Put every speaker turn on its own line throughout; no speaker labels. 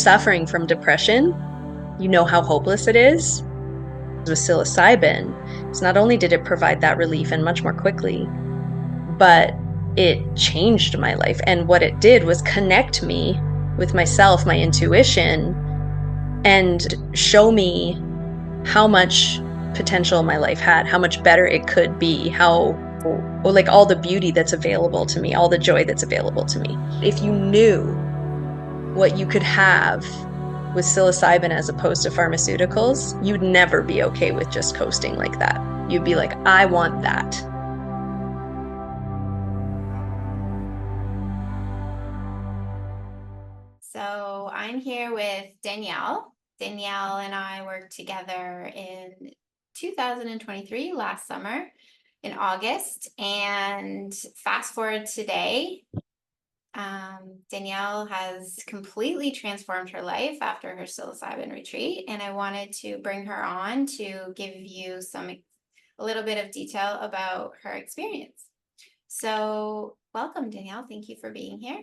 suffering from depression, you know how hopeless it is. With psilocybin, it's not only did it provide that relief and much more quickly, but it changed my life. And what it did was connect me with myself, my intuition, and show me how much potential my life had, how much better it could be, how, like, all the beauty that's available to me, all the joy that's available to me. If you knew what you could have with psilocybin as opposed to pharmaceuticals, you'd never be okay with just coasting like that. You'd be like, I want that.
So I'm here with Danielle. Danielle and I worked together in 2023, last summer in August. And fast forward today, Danielle has completely transformed her life after her psilocybin retreat. And I wanted to bring her on to give you a little bit of detail about her experience. So welcome, Danielle. Thank you for being here.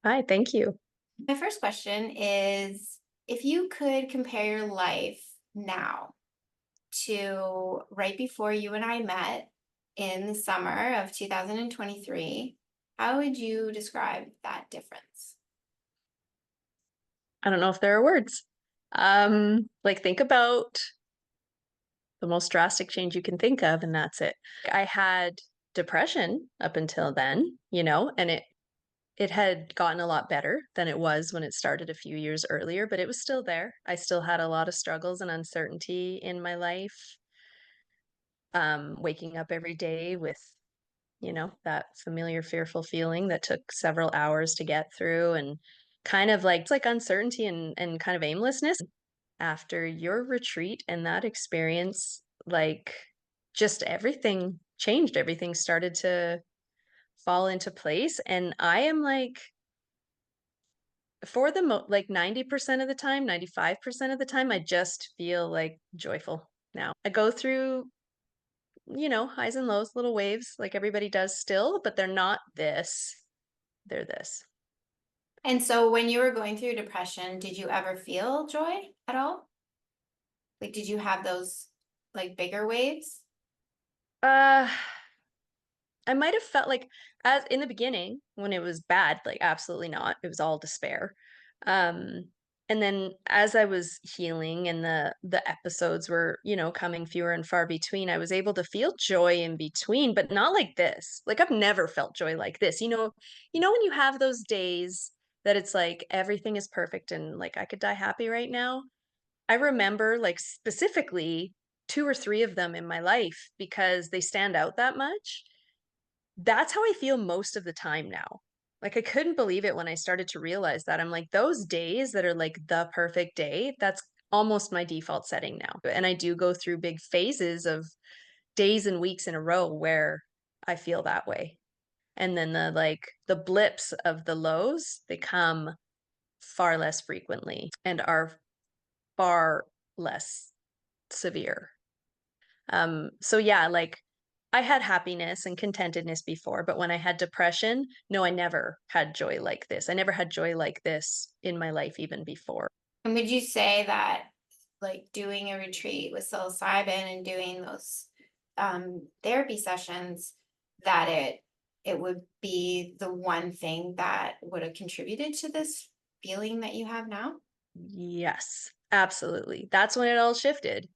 Hi, thank you.
My first question is, if you could compare your life now to right before you and I met in the summer of 2023, how would you describe that difference?
I don't know if there are words. Like, think about the most drastic change you can think of, and that's it. I had depression up until then, and it had gotten a lot better than it was when it started a few years earlier, but it was still there. I still had a lot of struggles and uncertainty in my life. Waking up every day with, that familiar fearful feeling that took several hours to get through, and kind of like it's like uncertainty and kind of aimlessness. After your retreat and that experience, like, just everything changed. Everything started to fall into place, and I am like, for the like 90% of the time, 95% of the time, I just feel like joyful now. I go through, highs and lows, little waves like everybody does still, but they're not this. They're this.
And so when you were going through depression, did you ever feel joy at all? Like, did you have those like bigger waves?
Uh I might have felt like, as in the beginning when it was bad, like absolutely not. It was all despair. Um and then as I was healing and the episodes were, coming fewer and far between, I was able to feel joy in between, but not like this. Like, I've never felt joy like this. When you have those days that it's like everything is perfect and like I could die happy right now. I remember, like, specifically 2 or 3 of them in my life because they stand out that much. That's how I feel most of the time now. Like, I couldn't believe it when I started to realize that. I'm like, those days that are like the perfect day, that's almost my default setting now. And I do go through big phases of days and weeks in a row where I feel that way. And then the blips of the lows, they come far less frequently and are far less severe. So yeah, like, I had happiness and contentedness before, but when I had depression, no, I never had joy like this. I never had joy like this in my life even before.
And would you say that like doing a retreat with psilocybin and doing those therapy sessions, that it would be the one thing that would have contributed to this feeling that you have now?
Yes, absolutely. That's when it all shifted.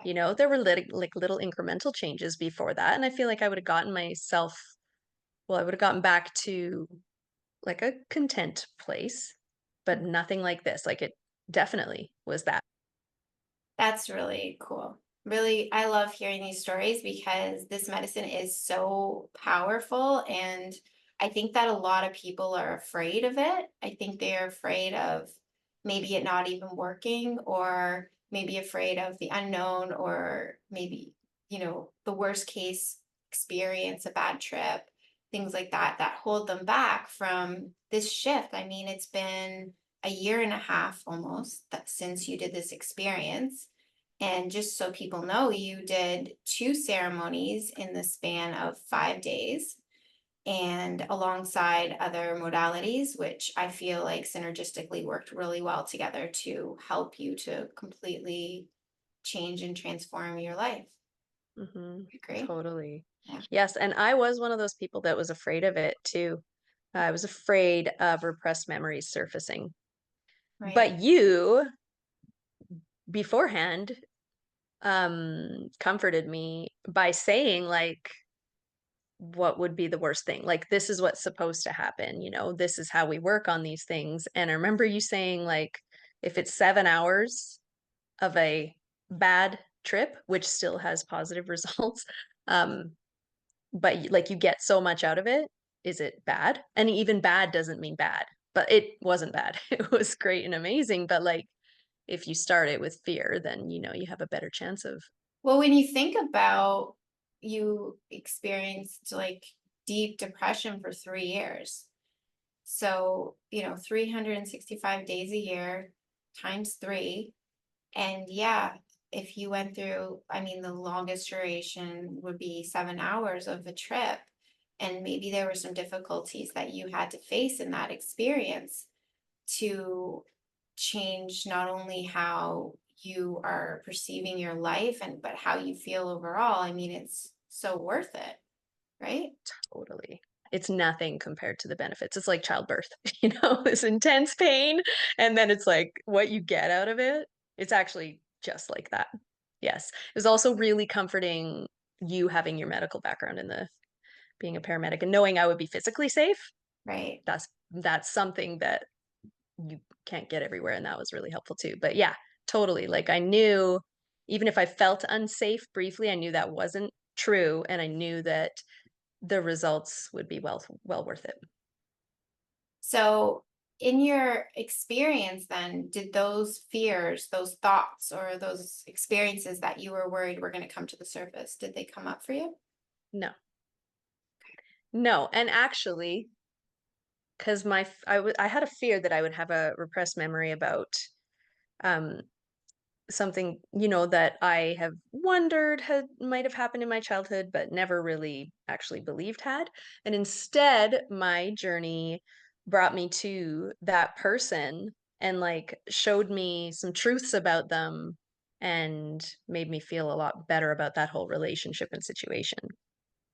Okay.
There were little incremental changes before that, and I feel like I would have gotten back to like a content place, but nothing like this. Like, it definitely was that.
That's really cool. Really, I love hearing these stories because this medicine is so powerful. And I think that a lot of people are afraid of it. I think they're afraid of maybe it not even working, or maybe afraid of the unknown, or maybe, the worst case experience, a bad trip, things like that, that hold them back from this shift. I mean, it's been a year and a half almost since you did this experience. And just so people know, you did two ceremonies in the span of 5 days. and alongside other modalities, which I feel like synergistically worked really well together to help you to completely change and transform your life. Agree?
Totally.
Yeah,
Yes, and I was one of those people that was afraid of it too. I was afraid of repressed memories surfacing.
right.
But you beforehand comforted me by saying like what would be the worst thing? Like this is what's supposed to happen, this is how we work on these things. And I remember you saying like if it's 7 hours of a bad trip, which still has positive results, um but like you get so much out of it, is it bad? And even bad doesn't mean bad, but it wasn't bad. It was great and amazing, but like if you start it with fear, then you have a better chance of.
Well, when you think about you experienced like deep depression for 3 years. So, 365 days a year times three. And yeah, if you went through, I mean, the longest duration would be 7 hours of a trip. And maybe there were some difficulties that you had to face in that experience to change not only how you are perceiving your life and but how you feel overall. I mean, it's so worth it, right?
Totally. It's nothing compared to the benefits. It's like childbirth, this intense pain. And then it's like what you get out of it. It's actually just like that. Yes. It was also really comforting you having your medical background in the being a paramedic and knowing I would be physically safe.
Right.
That's something that you can't get everywhere. And that was really helpful too. But yeah, totally. Like I knew even if I felt unsafe briefly, I knew that wasn't true. And I knew that the results would be well worth it.
So, in your experience, then, did those fears, those thoughts, or those experiences that you were worried were going to come to the surface, did they come up for you?
No, no, and actually, because I had a fear that I would have a repressed memory about um, something that I have wondered had might have happened in my childhood, but never really actually believed had. And instead, my journey brought me to that person and like showed me some truths about them and made me feel a lot better about that whole relationship and situation.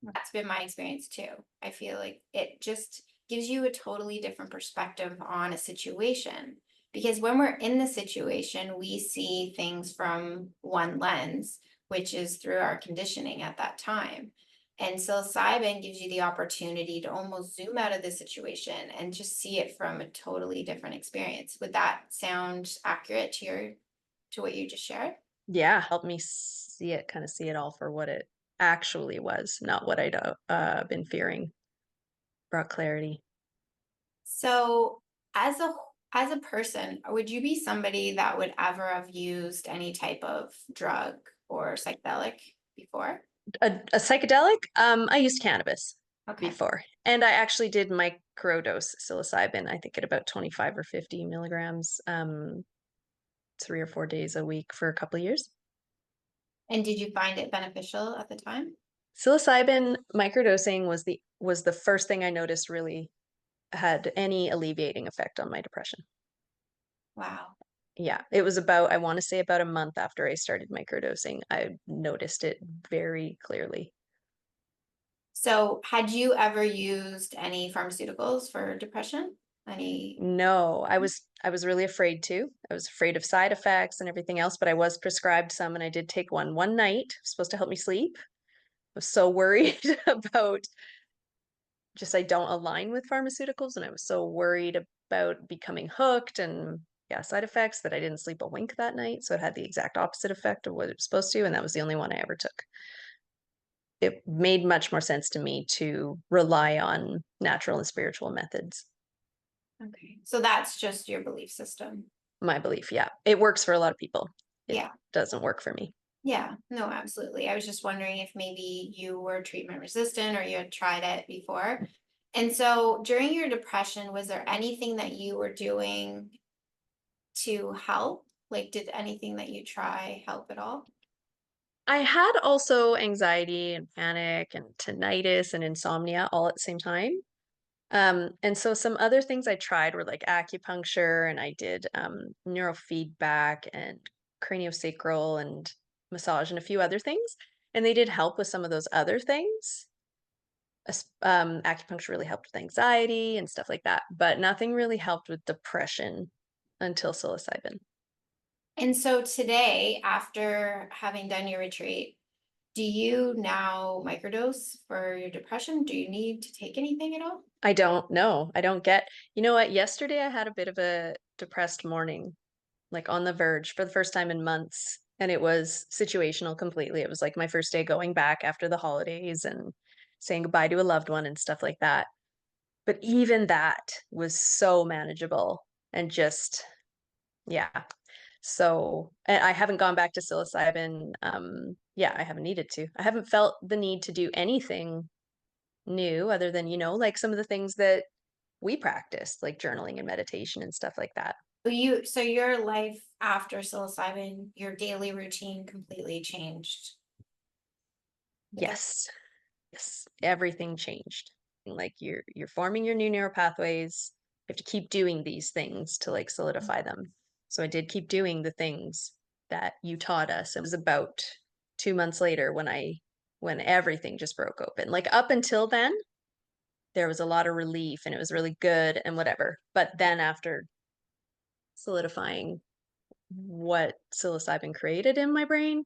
That's been my experience too. I feel like it just gives you a totally different perspective on a situation. Because when we're in the situation, we see things from one lens, which is through our conditioning at that time. And psilocybin gives you the opportunity to almost zoom out of the situation and just see it from a totally different experience. Would that sound accurate to what you just shared?
Yeah, helped me see it all for what it actually was, not what I'd been fearing. Brought clarity.
So, as a person, would you be somebody that would ever have used any type of drug or psychedelic before?
A psychedelic? I used cannabis
Okay.
before, and I actually did microdose psilocybin. I think at about 25 or 50 milligrams, 3 or 4 days a week for a couple of years.
And did you find it beneficial at the time?
Psilocybin microdosing was the first thing I noticed really had any alleviating effect on my depression.
Wow.
Yeah, it was about, I want to say about a month after I started microdosing, I noticed it very clearly.
So, had you ever used any pharmaceuticals for depression? Any?
No, I was really afraid to. I was afraid of side effects and everything else, but I was prescribed some and I did take one night. It was supposed to help me sleep. I was so worried about just I don't align with pharmaceuticals and I was so worried about becoming hooked and yeah, side effects that I didn't sleep a wink that night. So it had the exact opposite effect of what it was supposed to, and that was the only one I ever took. It made much more sense to me to rely on natural and spiritual methods.
Okay. So that's just your belief system.
My belief, yeah. It works for a lot of people. It
Yeah.
doesn't work for me.
Yeah, no, absolutely. I was just wondering if maybe you were treatment resistant or you had tried it before. And so during your depression, was there anything that you were doing to help? Like, did anything that you try help at all?
I had also anxiety and panic and tinnitus and insomnia all at the same time. And so some other things I tried were like acupuncture, and I did neurofeedback and craniosacral and massage and a few other things. And they did help with some of those other things. Acupuncture really helped with anxiety and stuff like that, but nothing really helped with depression until psilocybin.
And so today, after having done your retreat, do you now microdose for your depression? Do you need to take anything at all?
I don't know. I don't get, you know what? Yesterday I had a bit of a depressed morning, like on the verge for the first time in months. And it was situational completely. It was like my first day going back after the holidays and saying goodbye to a loved one and stuff like that. But even that was so manageable and just, yeah. So and I haven't gone back to psilocybin. Yeah, I haven't needed to. I haven't felt the need to do anything new other than, like some of the things that we practiced, like journaling and meditation and stuff like that.
So your life after psilocybin, your daily routine completely changed. Would that
Yes. Yes, everything changed. Like you're forming your new neural pathways. You have to keep doing these things to like solidify them. So I did keep doing the things that you taught us. It was about 2 months later when everything just broke open. Like up until then, there was a lot of relief and it was really good and whatever. But then after solidifying what psilocybin created in my brain,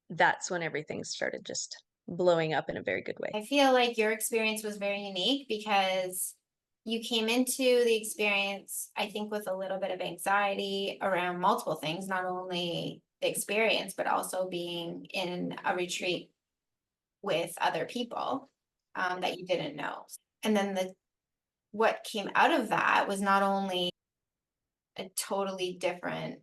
that's when everything started just blowing up in a very good way.
I feel like your experience was very unique because you came into the experience, I think, with a little bit of anxiety around multiple things, not only the experience, but also being in a retreat with other people that you didn't know. And then the what came out of that was not only a totally different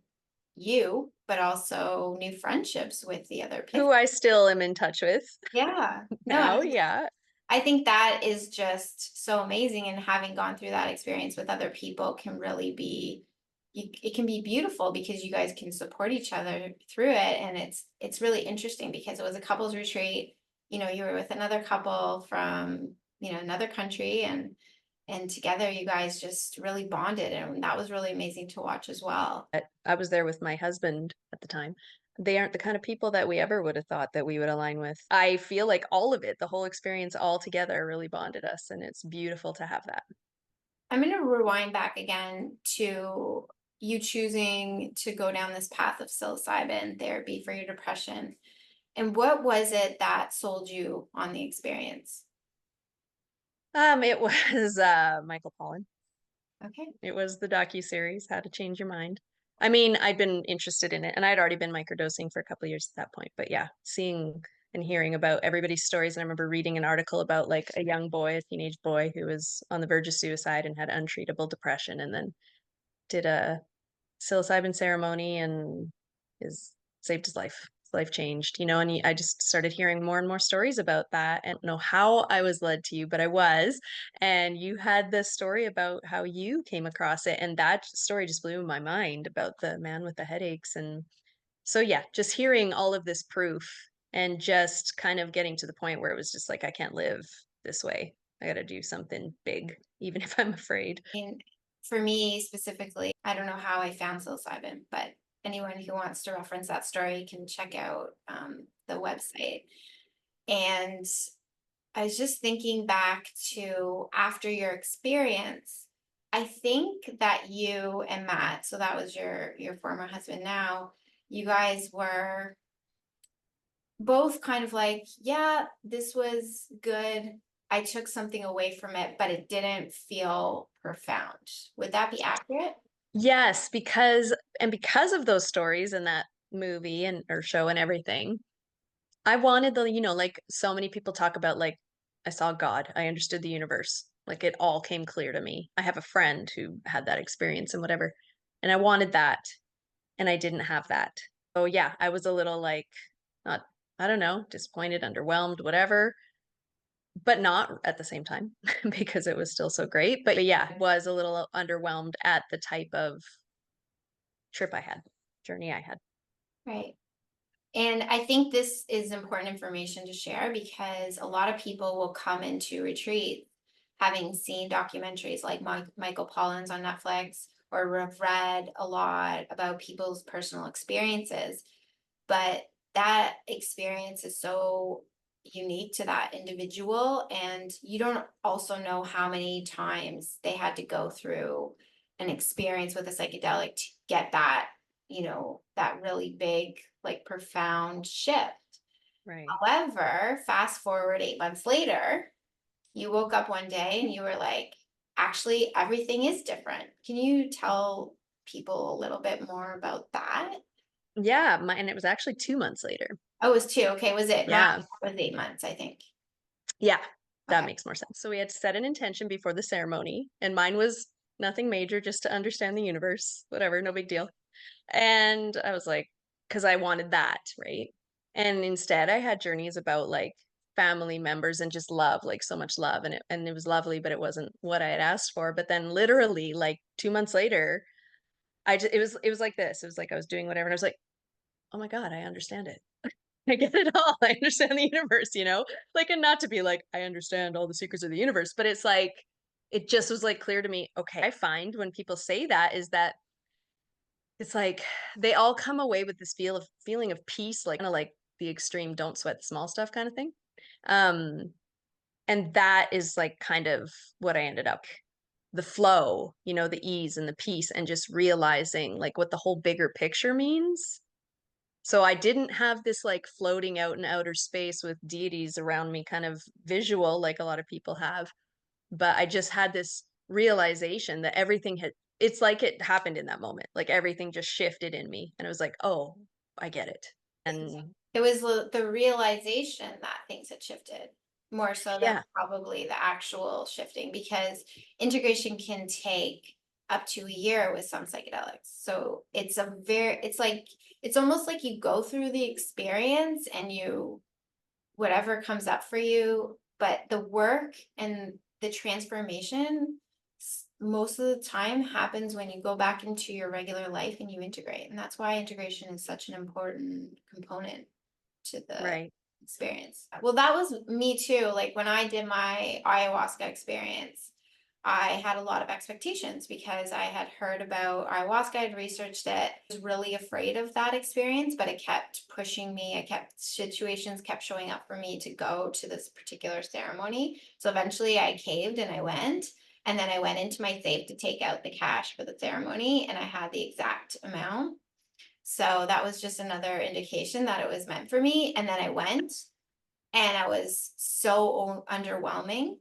you, but also new friendships with the other people.
Who I still am in touch with
Yeah. No,
now, yeah.
I think that is just so amazing, and having gone through that experience with other people can really be it can be beautiful because you guys can support each other through it, and it's really interesting because it was a couples retreat. You were with another couple from, another country, and together you guys just really bonded, and that was really amazing to watch as well.
I was there with my husband at the time. They aren't the kind of people that we ever would have thought that we would align with. I feel like all of it, the whole experience all together really bonded us, and it's beautiful to have that.
I'm going to rewind back again to you choosing to go down this path of psilocybin therapy for your depression. And what was it that sold you on the experience?
It was Michael Pollan.
Okay.
It was the docu-series, How to Change Your Mind. I mean, I'd been interested in it and I'd already been microdosing for a couple of years at that point. But yeah, seeing and hearing about everybody's stories. And I remember reading an article about like a young boy, a teenage boy who was on the verge of suicide and had untreatable depression and then did a psilocybin ceremony and is saved his life. His life changed, and I just started hearing more and more stories about that. And I don't know how I was led to you, but I was. And you had this story about how you came across it. And that story just blew my mind about the man with the headaches. And so, yeah, just hearing all of this proof and just kind of getting to the point where it was just like, I can't live this way. I got to do something big, even if I'm afraid.
And for me specifically, I don't know how I found psilocybin, but anyone who wants to reference that story can check out the website. And I was just thinking back to after your experience. I think that you and Matt, so that was your former husband now, you guys were both kind of like, yeah, this was good. I took something away from it, but it didn't feel profound. Would that be accurate?
Yes, because of those stories and that movie and or show and everything, I wanted like so many people talk about like I saw God, I understood the universe. Like it all came clear to me. I have a friend who had that experience and whatever. And I wanted that and I didn't have that. So yeah, I was a little like not I don't know, disappointed, underwhelmed, whatever, but not at the same time because it was still so great. But yeah, I was a little underwhelmed at the type of trip I had, journey I had.
Right. And I think this is important information to share because a lot of people will come into retreat having seen documentaries like Michael Pollan's on Netflix, or have read a lot about people's personal experiences. But that experience is so unique to that individual, and you don't also know how many times they had to go through an experience with a psychedelic to get that, that really big, like, profound shift.
Right.
However, fast forward 8 months later, you woke up one day and you were like, actually everything is different. Can you tell people a little bit more about that?
Yeah, and it was actually 2 months later.
Oh, it was 2, okay, was it my
Yeah.
was 8 months, I think.
Yeah, that
Okay.
makes more sense. So we had to set an intention before the ceremony, and mine was nothing major, just to understand the universe, whatever, no big deal. And I was like, because I wanted that, right? And instead, I had journeys about like family members and just love, like so much love, and it was lovely, but it wasn't what I had asked for. But then, literally, like 2 months later, it was like this. It was like I was doing whatever, and I was like, oh my god, I understand it. I get it all. I understand the universe, like, and not to be like, I understand all the secrets of the universe, but it's like, it just was like clear to me. Okay, I find when people say that is that it's like they all come away with this feeling of peace, like kind of like the extreme don't sweat the small stuff kind of thing. Um, and that is like kind of what I ended up the flow, the ease and the peace, and just realizing like what the whole bigger picture means. So I didn't have this like floating out in outer space with deities around me kind of visual like a lot of people have, but I just had this realization that everything had it's like it happened in that moment. Like everything just shifted in me and it was like, "Oh, I get it." And
It was the realization that things had shifted more so than
yeah,
probably the actual shifting, because integration can take up to a year with some psychedelics. So it's almost like you go through the experience and you whatever comes up for you, but the work and the transformation most of the time happens when you go back into your regular life and you integrate. And that's why integration is such an important component to the
right.
experience. Well, that was me too. Like when I did my ayahuasca experience, I had a lot of expectations because I had heard about ayahuasca, I'd researched it, I was really afraid of that experience, but it kept pushing me. Situations kept showing up for me to go to this particular ceremony. So eventually I caved and I went. And then I went into my safe to take out the cash for the ceremony, and I had the exact amount. So that was just another indication that it was meant for me. And then I went and I was so underwhelming.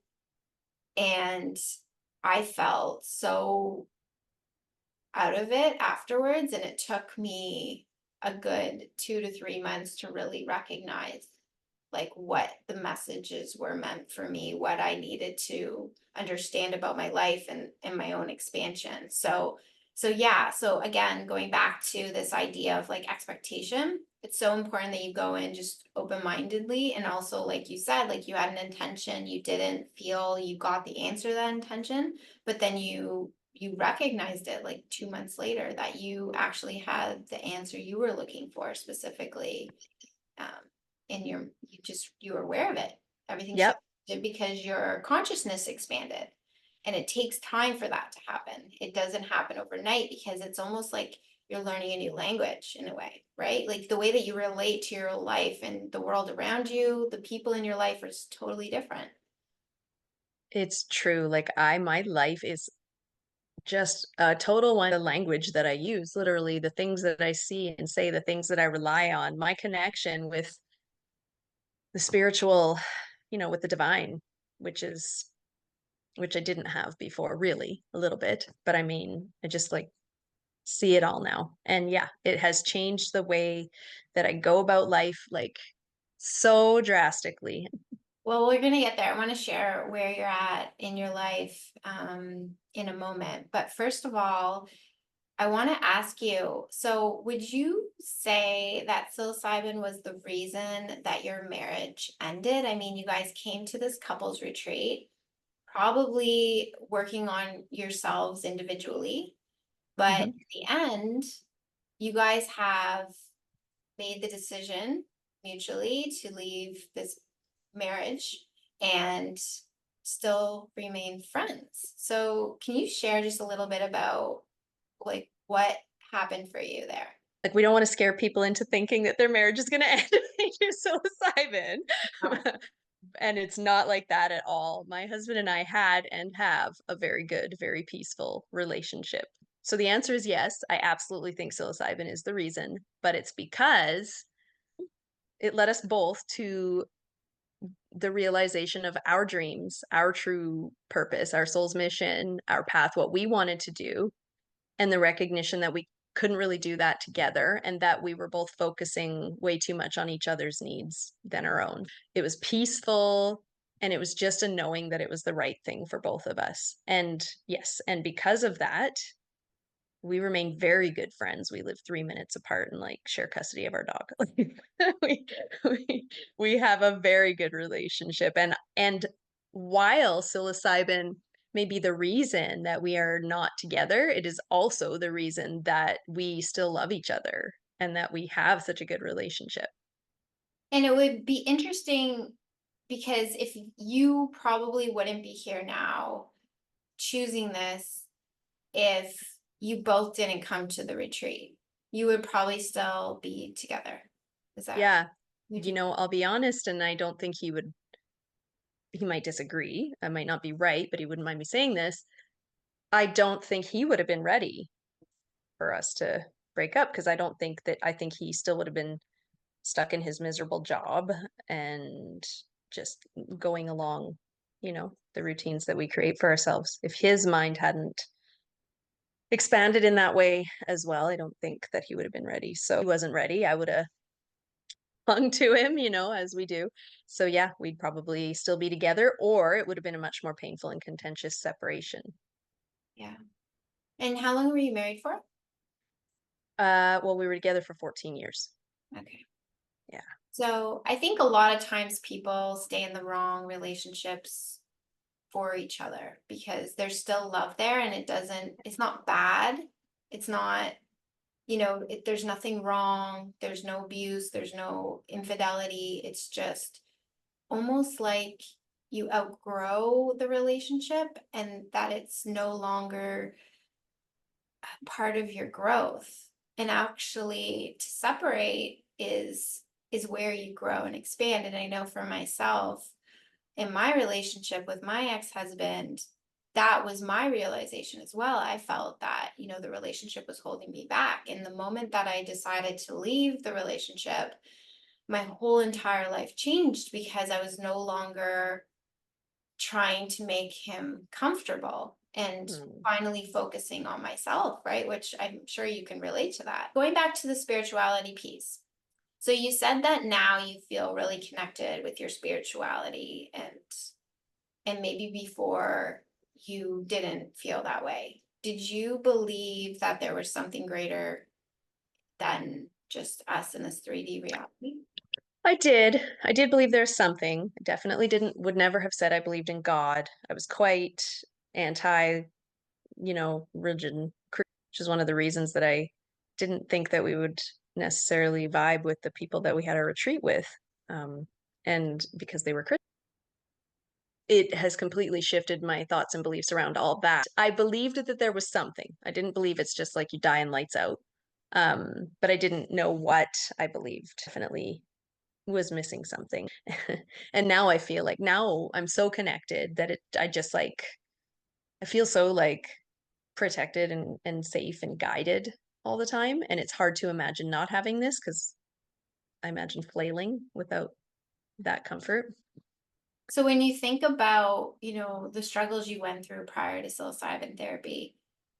And I felt so out of it afterwards. And it took me a good 2 to 3 months to really recognize like what the messages were meant for me, what I needed to understand about my life and my own expansion. So yeah, so again, going back to this idea of like expectation, it's so important that you go in just open-mindedly, and also like you said, like you had an intention, you didn't feel you got the answer to that intention, but then you recognized it like 2 months later that you actually had the answer you were looking for specifically, um, and you were aware of it. Everything
Yep.
shifted because your consciousness expanded, and it takes time for that to happen. It doesn't happen overnight because it's almost like you're learning a new language in a way, right? Like the way that you relate to your life and the world around you, the people in your life are just totally different.
It's true. Like my life is just a total one the language that I use, literally the things that I see and say, the things that I rely on, my connection with the spiritual, with the divine, which is which I didn't have before, really, a little bit. But I mean, I just like see it all now. And yeah, it has changed the way that I go about life, like so drastically.
Well, we're going to get there. I want to share where you're at in your life in a moment. But first of all, I want to ask you, so would you say that psilocybin was the reason that your marriage ended? I mean, you guys came to this couples retreat, probably working on yourselves individually, but at
Mhm.
the end, you guys have made the decision mutually to leave this marriage and still remain friends. So, can you share just a little bit about like what happened for you there?
Like, we don't wanna scare people into thinking that their marriage is gonna end if they do psilocybin.
Oh,
And it's not like that at all. My husband and I had and have a very good, very peaceful relationship. So the answer is yes, I absolutely think psilocybin is the reason, but it's because it led us both to the realization of our dreams, our true purpose, our soul's mission, our path, what we wanted to do, and the recognition that we couldn't really do that together and that we were both focusing way too much on each other's needs than our own. It was peaceful and it was just a knowing that it was the right thing for both of us. And yes, and because of that, we remain very good friends. We live 3 minutes apart and like share custody of our dog. we, we we have a very good relationship. And while psilocybin may be the reason that we are not together, it is also the reason that we still love each other and that we have such a good relationship.
and it would be interesting because if you probably wouldn't be here now choosing this if you both didn't come to the retreat. You would probably still be together. Is that
Yeah.
would
You
you?
know, I'll be honest, and I don't think he might disagree. I might not be right, but he wouldn't mind me saying this. I don't think he would have been ready for us to break up because I think he still would have been stuck in his miserable job and just going along, the routines that we create for ourselves. If his mind hadn't expanded in that way as well, I don't think that he would have been ready. So he wasn't ready. I would have hung to him, as we do. So yeah, we'd probably still be together, or it would have been a much more painful and contentious separation.
Yeah. And how long were you married for?
Well, we were together for 14 years.
Okay.
Yeah.
So I think a lot of times people stay in the wrong relationships for each other because there's still love there and it's not bad. It's not, there's nothing wrong. There's no abuse. There's no infidelity. It's just almost like you outgrow the relationship and that it's no longer part of your growth. And actually to separate is where you grow and expand. And I know for myself, in my relationship with my ex-husband, that was my realization as well. I felt that, the relationship was holding me back. And the moment that I decided to leave the relationship, my whole entire life changed because I was no longer trying to make him comfortable and
Hmm.
finally focusing on myself, right? Which I'm sure you can relate to that. Going back to the spirituality piece. So you said that now you feel really connected with your spirituality and maybe before you didn't feel that way. Did you believe that there was something greater than just us in this 3D reality?
I did. I did believe there's something. I definitely would never have said I believed in God. I was quite anti, religion, which is one of the reasons that I didn't think that we would necessarily vibe with the people that we had our retreat with. Um, and because they were Christian, it has completely shifted my thoughts and beliefs around all that. I believed that there was something. I didn't believe it's just like you die and lights out. But I didn't know what I believed. Definitely was missing something. And now I feel like now I'm so connected that I just like I feel so like protected and safe and guided all the time. And it's hard to imagine not having this because I imagine flailing without that comfort.
So when you think about, the struggles you went through prior to psilocybin therapy,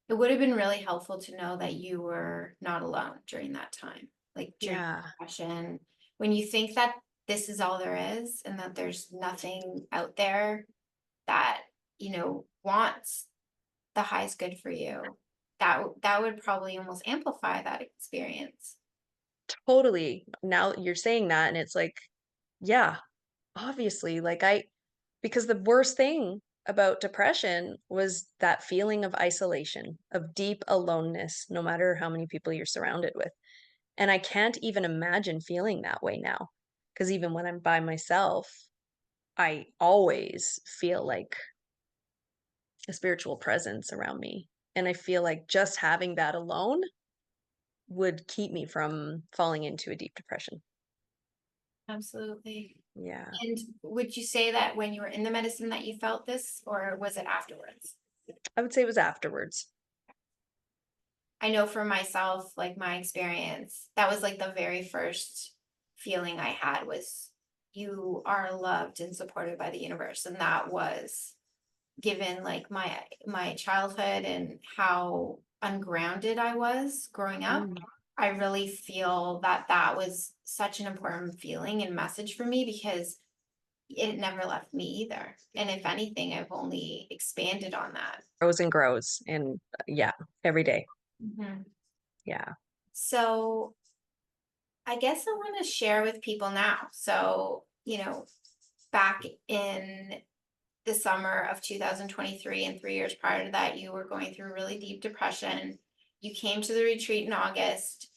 it would have been really helpful to know that you were not alone during that time, like during
Yeah,
depression. When you think that this is all there is and that there's nothing out there that, wants the highest good for you, that would probably almost amplify that experience.
totally. Now you're saying that, and it's like, yeah, obviously, because the worst thing about depression was that feeling of isolation, of deep aloneness, no matter how many people you're surrounded with. And I can't even imagine feeling that way now. Because even when I'm by myself, I always feel like a spiritual presence around me. And I feel like just having that alone would keep me from falling into a deep depression.
Absolutely.
Yeah.
And would you say that when you were in the medicine that you felt this, or was it afterwards?
I would say it was afterwards.
I know for myself, like my experience, that was like the very first feeling I had was you are loved and supported by the universe. And that was given like my childhood and how ungrounded I was growing up.
Mm.
I really feel that that was such an important feeling and message for me because it never left me either. And if anything, I've only expanded on that.
Grows and grows. And yeah, every day.
Mhm.
Yeah.
So I guess I want to share with people now. So, back in the summer of 2023 and 3 years prior to that, you were going through really deep depression. You came to the retreat in August.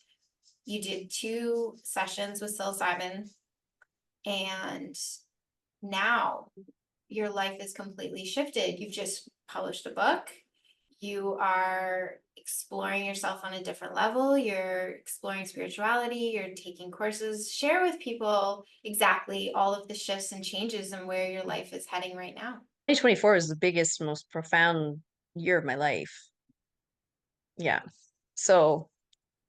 You did 2 sessions with psilocybin, and now your life is completely shifted. You've just published a book. You are exploring yourself on a different level. You're exploring spirituality. You're taking courses. Share with people exactly all of the shifts and changes and where your life is heading right now.
2024 is the biggest, most profound year of my life. Yeah. So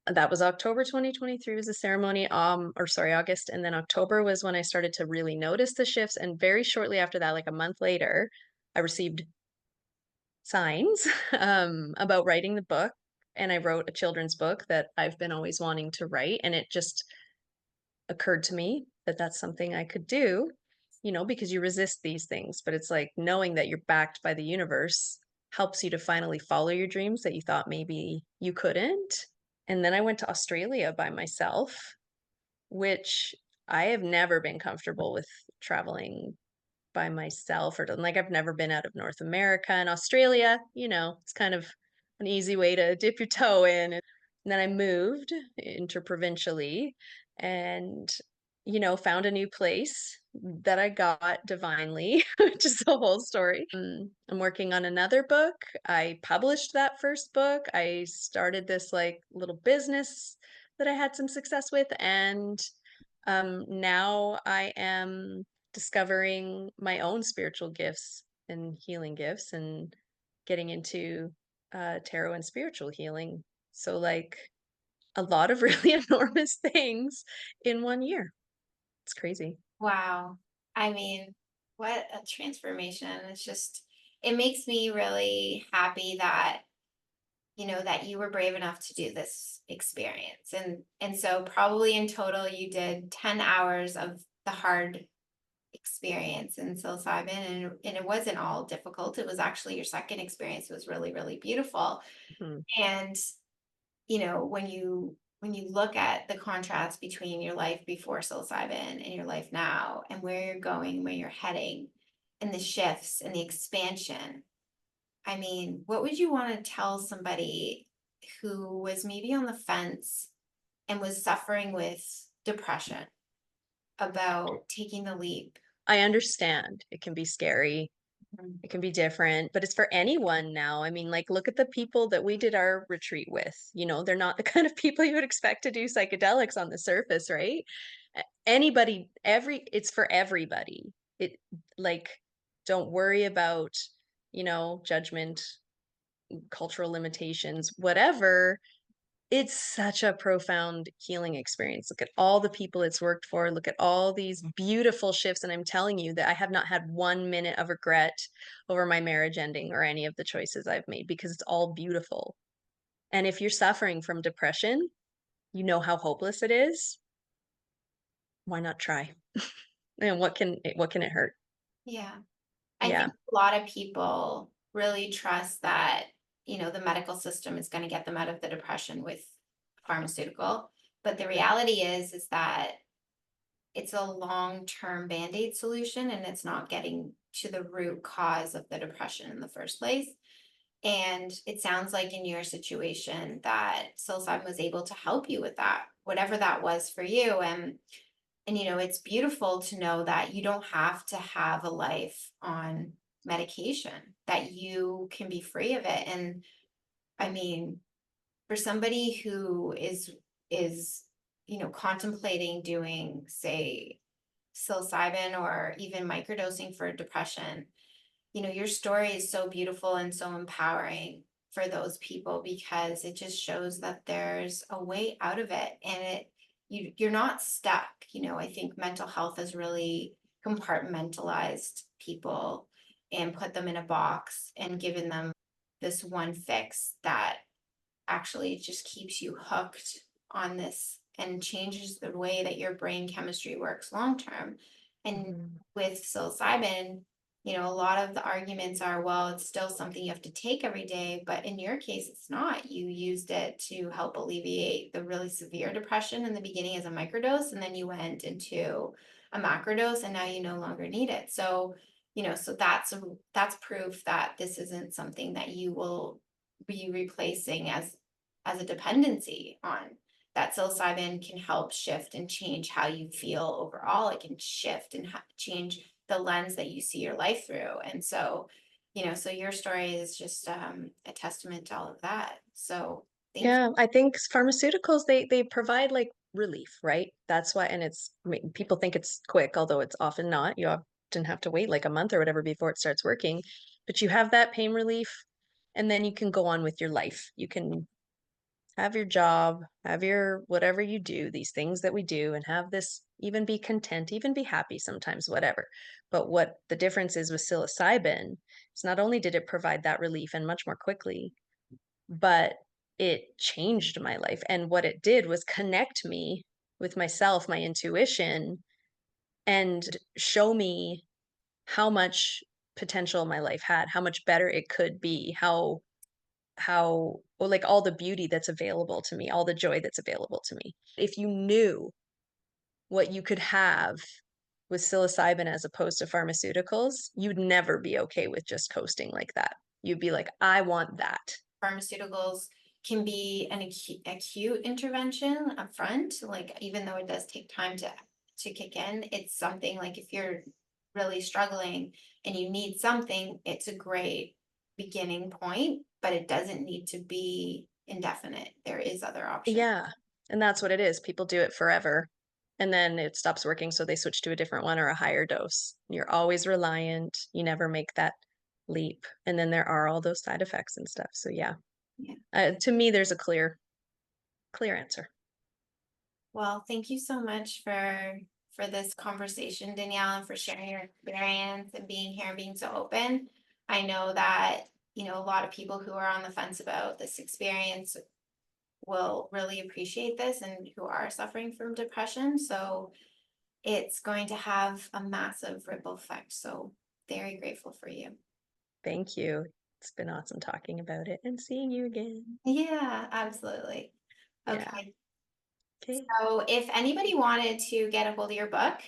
that was October 2023 was the ceremony, or sorry, August. And then October was when I started to really notice the shifts. And very shortly after that, like a month later, I received signs about writing the book. And I wrote a children's book that I've been always wanting to write. And it just occurred to me that that's something I could do, because you resist these things. But it's like knowing that you're backed by the universe helps you to finally follow your dreams that you thought maybe you couldn't. And then I went to Australia by myself, which I have never been comfortable with traveling by myself or like I've never been out of North America and Australia, it's kind of an easy way to dip your toe in. And then I moved interprovincially and, found a new place that I got divinely, which is the whole story. I'm working on another book. I published that first book. I started this like little business that I had some success with. And now I am discovering my own spiritual gifts and healing gifts and getting into tarot and spiritual healing. So, like a lot of really enormous things in 1 year. It's crazy.
Wow. I mean, what a transformation. It makes me really happy that, that you were brave enough to do this experience. And so probably in total you did 10 hours of the hard experience in psilocybin, and it wasn't all difficult. It was actually your second experience was really, really beautiful.
Mhm.
And when you look at the contrast between your life before psilocybin and your life now and where you're going, where you're heading, and the shifts and the expansion, I mean, what would you want to tell somebody who was maybe on the fence and was suffering with depression about taking the leap?
I understand it can be scary.
Mhm.
It can be different, but it's for anyone now. I mean, like, look at the people that we did our retreat with. They're not the kind of people you would expect to do psychedelics on the surface, right? Anybody, it's for everybody. It, like, don't worry about, judgment, cultural limitations, whatever. It's such a profound healing experience. Look at all the people it's worked for. Look at all these beautiful shifts. And I'm telling you that I have not had 1 minute of regret over my marriage ending or any of the choices I've made because it's all beautiful. And if you're suffering from depression, you know how hopeless it is. Why not try? And what can it hurt?
Yeah. I
Yeah.
think a lot of people really trust that, the medical system is going to get them out of the depression with pharmaceutical. But the reality is that it's a long-term band-aid solution and it's not getting to the root cause of the depression in the first place. And it sounds like in your situation that psilocybin was able to help you with that. whatever that was for you. And it's beautiful to know that you don't have to have a life on medication, that you can be free of it. And I mean, for somebody who is contemplating doing, say, psilocybin or even microdosing for depression, your story is so beautiful and so empowering for those people, because it just shows that there's a way out of it, and you're not stuck. I think mental health has really compartmentalized people and put them in a box and given them this one fix that actually just keeps you hooked on this and changes the way that your brain chemistry works long term. And
Mhm.
with psilocybin, a lot of the arguments are, well, it's still something you have to take every day. But in your case, it's not. You used it to help alleviate the really severe depression in the beginning as a microdose, and then you went into a macrodose, and now you no longer need it. So, so that's proof that this isn't something that you will be replacing as a dependency on. That psilocybin can help shift and change how you feel overall. It can shift and change the lens that you see your life through. And so, so your story is just a testament to all of that. So thank you.
Yeah, I think pharmaceuticals, they provide like relief, right? That's why, and I mean, people think it's quick, although it's often not. You often have to wait like a month or whatever before it starts working. But you have that pain relief, and then you can go on with your life. You can have your job, have your whatever you do, these things that we do, and have this, even be content, even be happy sometimes, whatever. But what the difference is with psilocybin is not only did it provide that relief and much more quickly, but it changed my life. And what it did was connect me with myself, my intuition, and show me how much potential my life had, how much better it could be, how well, like all the beauty that's available to me, all the joy that's available to me. If you knew what you could have with psilocybin as opposed to pharmaceuticals, you'd never be okay with just coasting like that. You'd be like, I want that.
Pharmaceuticals can be an acute intervention up front, like even though it does take time to kick in, it's something like if you're really struggling and you need something, it's a great beginning point, but it doesn't need to be indefinite. There is other options.
Yeah, and that's what it is. People do it forever, and then it stops working, so they switch to a different one or a higher dose. You're always reliant, you never make that leap, and then there are all those side effects and stuff, so yeah.
Yeah.
To me, there's a clear answer.
Well, thank you so much for this conversation, Danielle, and for sharing your experience and being here and being so open. I know that, a lot of people who are on the fence about this experience will really appreciate this and who are suffering from depression. So it's going to have a massive ripple effect. So very grateful for you.
Thank you. It's been awesome talking about it and seeing you again.
Yeah, absolutely.
Yeah,
Okay.
okay.
So if anybody wanted to get a hold of your book,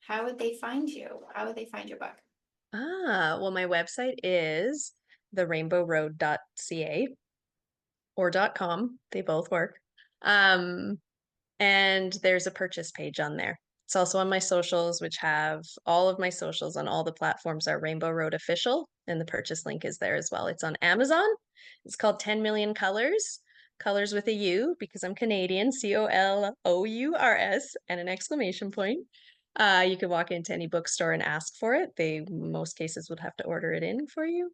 how would they find you? How would they find your book?
Well, my website is therainbowroad.ca or .com. They both work. Um, and there's a purchase page on there. It's also on my socials, which have all of my socials on all the platforms are Rainbow Road Official, and the purchase link is there as well. It's on Amazon. It's called 10 Million Colors, colors with a U because I'm Canadian, COLOURS, and an exclamation point. You could walk into any bookstore and ask for it. They, most cases, would have to order it in for you.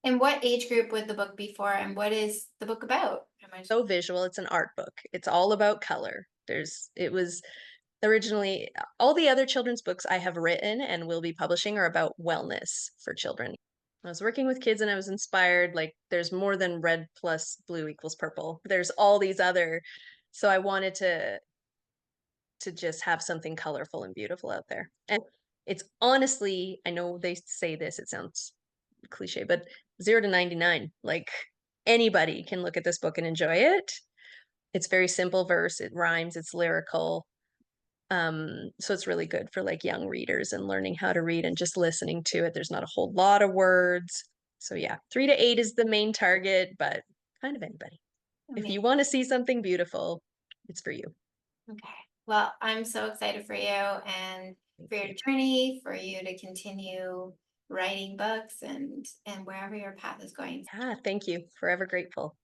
And what age group would the book be for? And what is the book about? How much?
So visual, it's an art book. It's all about color. It was originally, all the other children's books I have written and will be publishing are about wellness for children. I was working with kids and I was inspired, like there's more than red plus blue equals purple. There's all these other, so I wanted to just have something colorful and beautiful out there. And it's honestly, I know they say this, it sounds cliche, but 0 to 99. Like anybody can look at this book and enjoy it. It's very simple verse, it rhymes, it's lyrical. So it's really good for like young readers and learning how to read and just listening to it. There's not a whole lot of words. So yeah, 3 to 8 is the main target, but kind of anybody. If
Amazing.
you want to see something beautiful, it's for you.
Okay. Well, I'm so excited for you and
Thank
for your
you.
journey, for you to continue writing books and wherever your path is going.
Yeah, thank you. Forever grateful.